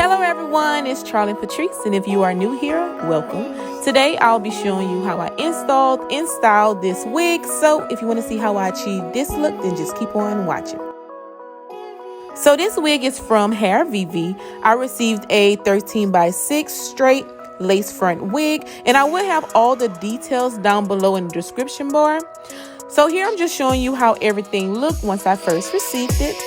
Hello everyone, it's Charlion Patrice, and if you are new here, welcome. Today I'll be showing you how I installed and styled this wig, so if you want to see how I achieved this look, then just keep on watching. So this wig is from Hairvivi. I received a 13x6 straight lace front wig, and I will have all the details down below in the description bar. So here I'm just showing you how everything looked once I first received it.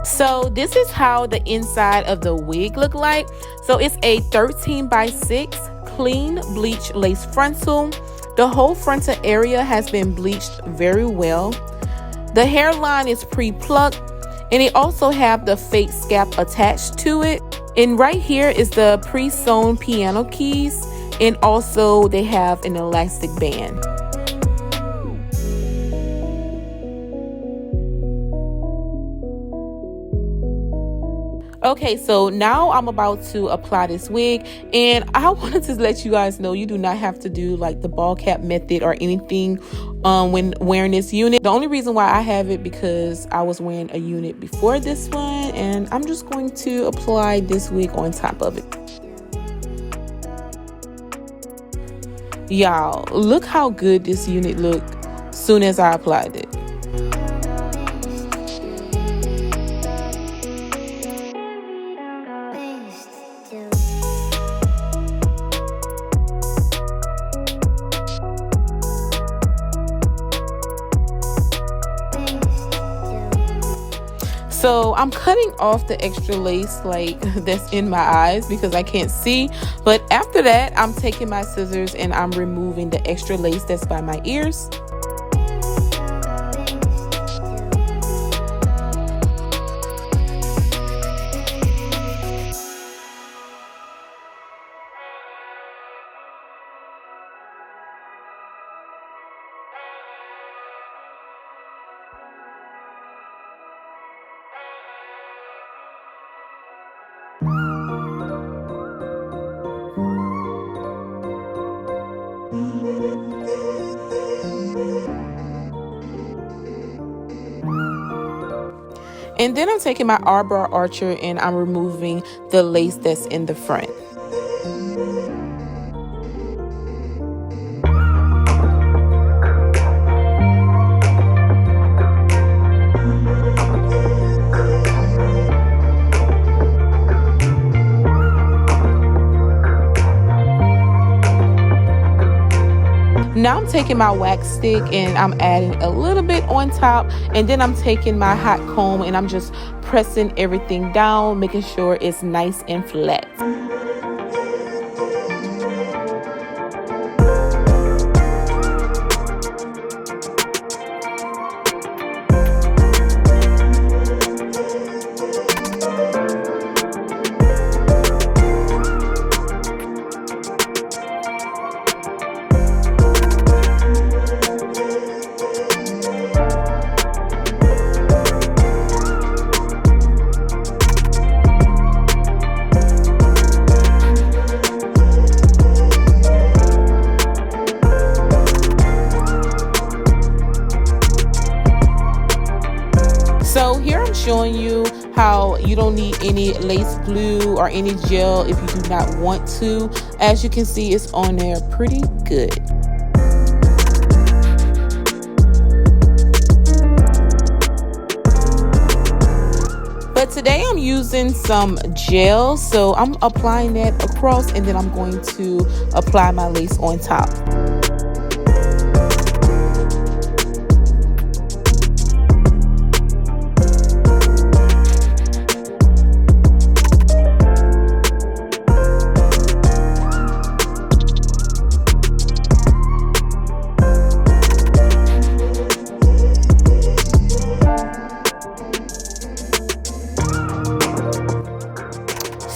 So this is how the inside of the wig looked like. So it's a 13x6 clean bleach lace frontal. The whole frontal area has been bleached very well. The hairline is pre-plucked, and it also have the fake scalp attached to it. And right here is the pre-sewn piano keys, and also they have an elastic band. Okay, so now I'm about to apply this wig, and I wanted to let you guys know you do not have to do like the ball cap method or anything when wearing this unit. The only reason why I have it because I was wearing a unit before this one, and I'm just going to apply this wig on top of it. Y'all, look how good this unit looked soon as I applied it. So I'm cutting off the extra lace like that's in my eyes because I can't see. But after that, I'm taking my scissors and I'm removing the extra lace that's by my ears. And then I'm taking my arbor archer and I'm removing the lace that's in the front. Now I'm taking my wax stick and I'm adding a little bit on top, and then I'm taking my hot comb and I'm just pressing everything down, making sure it's nice and flat. So here I'm showing you how you don't need any lace glue or any gel if you do not want to. As you can see, it's on there pretty good. But today I'm using some gel, so I'm applying that across and then I'm going to apply my lace on top.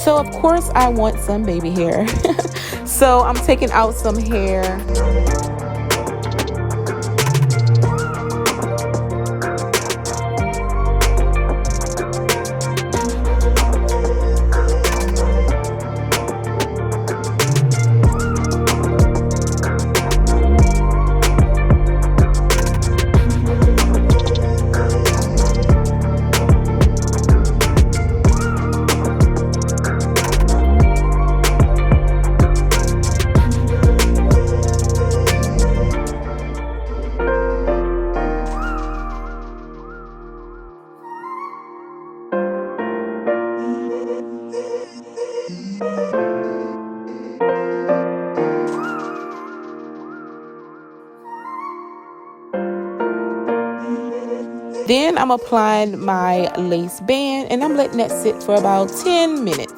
So of course I want some baby hair. So I'm taking out some hair. Then I'm applying my lace band and I'm letting that sit for about 10 minutes.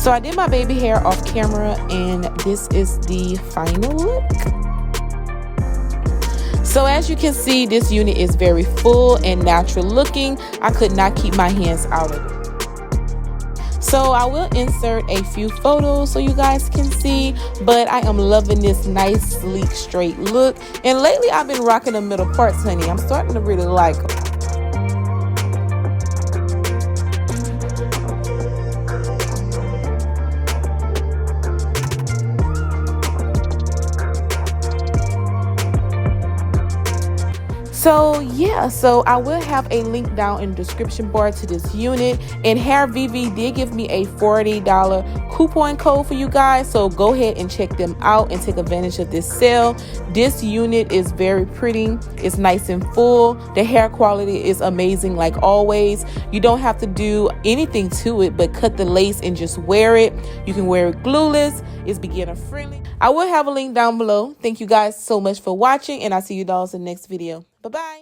So I did my baby hair off camera and this is the final look. So as you can see, this unit is very full and natural looking. I could not keep my hands out of it. So I will insert a few photos so you guys can see, but I am loving this nice, sleek, straight look. And lately I've been rocking the middle parts, honey. I'm starting to really like them. So yeah, so I will have a link down in the description bar to this unit, and Hairvivi did give me a $40 coupon code for you guys, so go ahead and check them out and take advantage of this sale. This unit is very pretty, it's nice and full, the hair quality is amazing like always. You don't have to do anything to it but cut the lace and just wear it. You can wear it glueless, it's beginner friendly. I will have a link down below. Thank you guys so much for watching, and I'll see you dolls in the next video. Bye-bye.